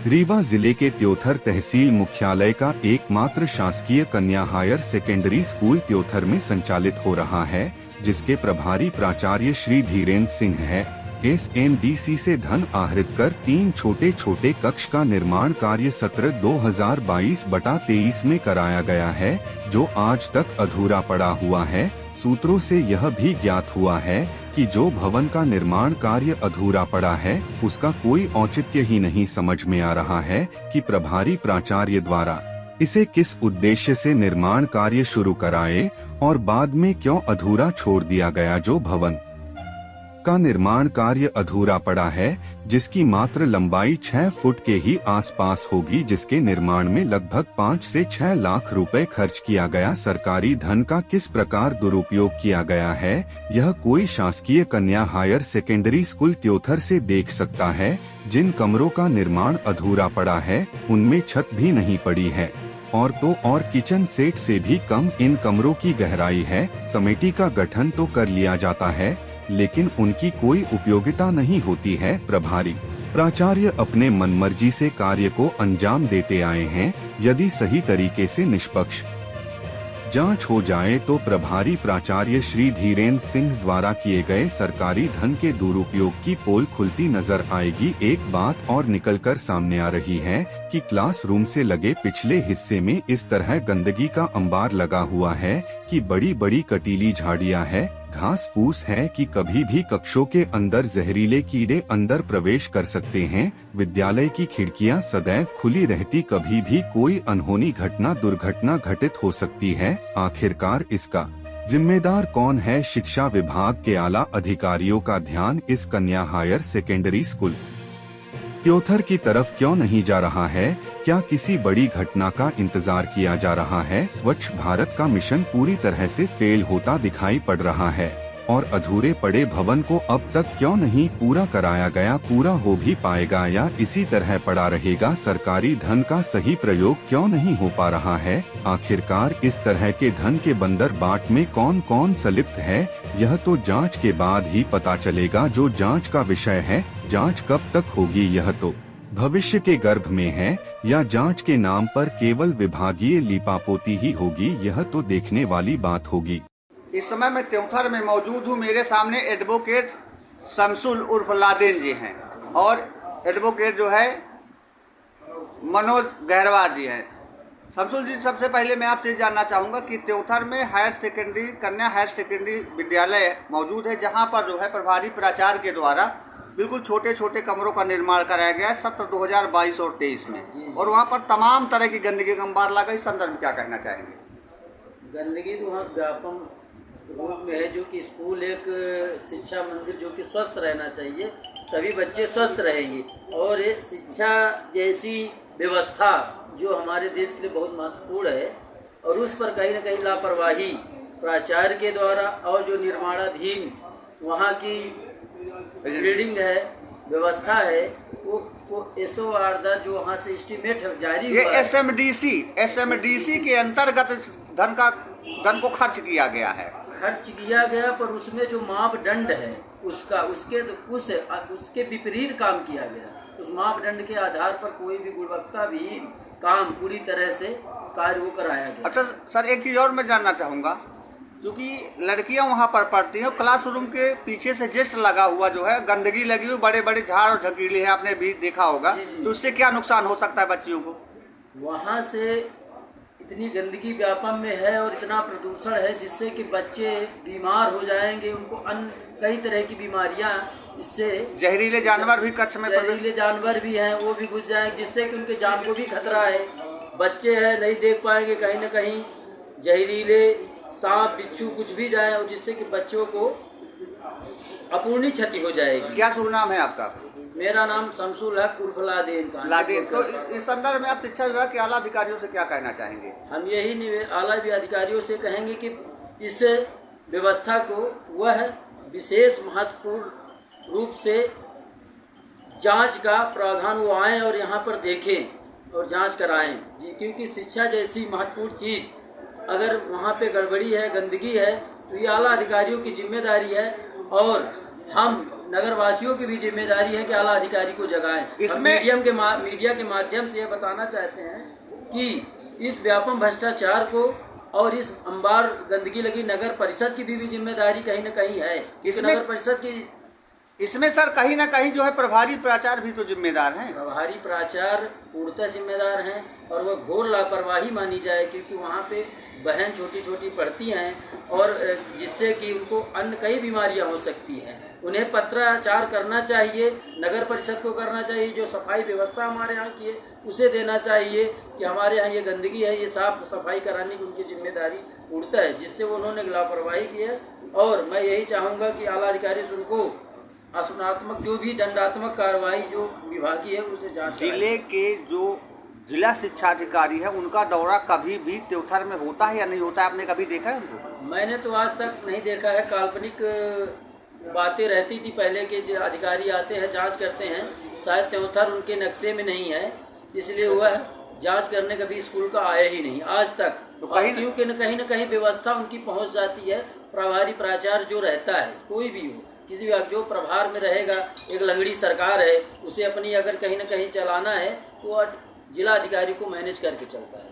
रीवा जिले के त्योथर तहसील मुख्यालय का एकमात्र शासकीय कन्या हायर सेकेंडरी स्कूल त्योथर में संचालित हो रहा है, जिसके प्रभारी प्राचार्य श्री धीरेन्द्र सिंह है। SMDC से धन आहरित कर 3 छोटे छोटे कक्ष का निर्माण कार्य सत्र 2022/23 में कराया गया है, जो आज तक अधूरा पड़ा हुआ है। सूत्रों से यह भी ज्ञात हुआ है कि जो भवन का निर्माण कार्य अधूरा पड़ा है, उसका कोई औचित्य ही नहीं समझ में आ रहा है कि प्रभारी प्राचार्य द्वारा इसे किस उद्देश्य से निर्माण कार्य शुरू कराए और बाद में क्यों अधूरा छोड़ दिया गया। जो भवन का निर्माण कार्य अधूरा पड़ा है, जिसकी मात्र लंबाई 6 फुट के ही आसपास होगी, जिसके निर्माण में लगभग 5 से 6 लाख रुपए खर्च किया गया। सरकारी धन का किस प्रकार दुरुपयोग किया गया है, यह कोई शासकीय कन्या हायर सेकेंडरी स्कूल त्योथर से देख सकता है। जिन कमरों का निर्माण अधूरा पड़ा है, उनमें छत भी नहीं पड़ी है और किचन सेट से भी कम इन कमरों की गहराई है। कमेटी का गठन तो कर लिया जाता है, लेकिन उनकी कोई उपयोगिता नहीं होती है। प्रभारी प्राचार्य अपने मनमर्जी से कार्य को अंजाम देते आए हैं। यदि सही तरीके से निष्पक्ष जांच हो जाए तो प्रभारी प्राचार्य श्री धीरेन्द्र सिंह द्वारा किए गए सरकारी धन के दुरुपयोग की पोल खुलती नजर आएगी। एक बात और निकलकर सामने आ रही है कि क्लासरूम से लगे पिछले हिस्से में इस तरह गंदगी का अंबार लगा हुआ है कि बड़ी बड़ी कटीली झाड़ियां है, घास फूस है कि कभी भी कक्षों के अंदर जहरीले कीड़े अंदर प्रवेश कर सकते हैं। विद्यालय की खिड़कियां सदैव खुली रहती, कभी भी कोई अनहोनी दुर्घटना घटित हो सकती है। आखिरकार इसका जिम्मेदार कौन है? शिक्षा विभाग के आला अधिकारियों का ध्यान इस कन्या हायर सेकेंडरी स्कूल त्योथर की तरफ क्यों नहीं जा रहा है? क्या किसी बड़ी घटना का इंतजार किया जा रहा है? स्वच्छ भारत का मिशन पूरी तरह से फेल होता दिखाई पड़ रहा है और अधूरे पड़े भवन को अब तक क्यों नहीं पूरा कराया गया? पूरा हो भी पाएगा या इसी तरह पड़ा रहेगा? सरकारी धन का सही प्रयोग क्यों नहीं हो पा रहा है? आखिरकार इस तरह के धन के बंदर बाट में कौन कौन संलिप्त है, यह तो जांच के बाद ही पता चलेगा। जो जांच का विषय है, जांच कब तक होगी यह तो भविष्य के गर्भ में है, या जांच के नाम पर केवल विभागीय लीपापोती ही होगी, यह तो देखने वाली बात होगी। इस समय मैं त्योथर में मौजूद हूँ। मेरे सामने एडवोकेट शमसुल उर्फ लादेन जी हैं और एडवोकेट जो है मनोज गहरवार जी हैं। शमसुल जी, सबसे पहले मैं आपसे जानना चाहूँगा कि त्योथर में कन्या हायर सेकेंडरी विद्यालय मौजूद है, जहाँ पर जो है प्रभारी प्राचार्य के द्वारा बिल्कुल छोटे छोटे कमरों का निर्माण कराया गया है सत्र 2022 और 23 में, और वहाँ पर तमाम तरह की गंदगी का अंबार लगा। इस संदर्भ में क्या कहना चाहेंगे? गंदगी तो वहाँ व्यापक रूप में है, जो कि स्कूल एक शिक्षा मंदिर जो कि स्वस्थ रहना चाहिए, तभी बच्चे स्वस्थ रहेंगे। और ये शिक्षा जैसी व्यवस्था जो हमारे देश के लिए बहुत महत्वपूर्ण है, और उस पर कहीं ना कहीं लापरवाही प्राचार्य के द्वारा और जो निर्माणाधीन वहाँ की बिल्डिंग है, व्यवस्था है, वो SOR जो वहाँ से एस्टीमेट जारी हुआ है, SMDC के अंतर्गत धन को खर्च किया गया, पर उसमें जो मापदंड है उसके विपरीत काम किया गया। उस मापदंड के आधार पर कोई भी गुणवत्ता भी काम पूरी तरह से कार्य वो कराया गया। अच्छा सर, एक चीज़ और मैं जानना चाहूँगा, क्योंकि लड़कियां वहाँ पर पढ़ती हैं, क्लासरूम के पीछे से जस्ट लगा हुआ जो है गंदगी लगी हुई, बड़े बड़े झाड़ और झकीले हैं, आपने भी देखा होगा। तो उससे क्या नुकसान हो सकता है बच्चियों को? वहाँ से इतनी गंदगी व्यापक में है और इतना प्रदूषण है, जिससे कि बच्चे बीमार हो जाएंगे, उनको अन्य कई तरह की बीमारियाँ, इससे जहरीले जानवर भी कच्छ में जहरीले जानवर भी हैं, वो भी घुस जाएंगे, जिससे कि उनके जान को भी खतरा है। बच्चे हैं, नहीं देख पाएंगे, कहीं ना कहीं जहरीले सांप बिच्छू कुछ भी जाए, और जिससे कि बच्चों को अपूर्णी क्षति हो जाएगी। क्या शुभ नाम है आपका? मेरा नाम शमसुल हक उर्फ लादेन। तो इस संदर्भ में आप शिक्षा विभाग के आला अधिकारियों से क्या कहना चाहेंगे? हम यही आला अधिकारियों से कहेंगे कि इस व्यवस्था को वह विशेष महत्वपूर्ण रूप से जांच का प्रावधान वो आएँ और यहाँ पर देखें और जांच कराएं, क्योंकि शिक्षा जैसी महत्वपूर्ण चीज़ अगर वहाँ पे गड़बड़ी है, गंदगी है, तो ये आला अधिकारियों की जिम्मेदारी है। और हम नगर वासियों की भी जिम्मेदारी है कि आला अधिकारी को जगाएं। इसमें मीडिया के माध्यम से ये बताना चाहते हैं कि इस व्यापम भ्रष्टाचार को और इस अंबार गंदगी लगी नगर परिषद की भी जिम्मेदारी कहीं न कहीं है। इसमें नगर परिषद की इसमें सर कहीं ना कहीं जो है प्रभारी प्राचार्य भी तो जिम्मेदार हैं। प्रभारी प्राचार्य पूर्णतः जिम्मेदार हैं और वह घोर लापरवाही मानी जाए, क्योंकि वहाँ पे बहन छोटी छोटी पढ़ती हैं और जिससे कि उनको अन्य कई बीमारियां हो सकती हैं। उन्हें पत्राचार करना चाहिए, नगर परिषद को करना चाहिए, जो सफाई व्यवस्था हमारे यहाँ की है उसे देना चाहिए कि हमारे यहाँ ये गंदगी है, ये साफ सफाई कराने की उनकी जिम्मेदारी पूर्णतः है, जिससे उन्होंने लापरवाही की है। और मैं यही चाहूँगा कि आला अधिकारी से उनको शासनात्मक जो भी दंडात्मक कार्रवाई जो विभागीय है उसे जांच जिले के जो जिला शिक्षा अधिकारी है उनका दौरा कभी भी त्योथर में होता है या नहीं होता है, आपने कभी देखा है उनको? मैंने तो आज तक नहीं देखा है। काल्पनिक बातें रहती थी पहले के, जो अधिकारी आते हैं जांच करते हैं, शायद त्योथर उनके नक्शे में नहीं है इसलिए वह जांच करने कभी स्कूल का आया ही नहीं आज तक। तो क्योंकि कहीं न कहीं व्यवस्था उनकी पहुंच जाती है। प्रभारी प्राचार्य जो रहता है, कोई भी हो, किसी भी जो प्रभार में रहेगा, एक लंगड़ी सरकार है, उसे अपनी अगर कहीं न कहीं चलाना है तो जिला अधिकारी को मैनेज करके चलता है।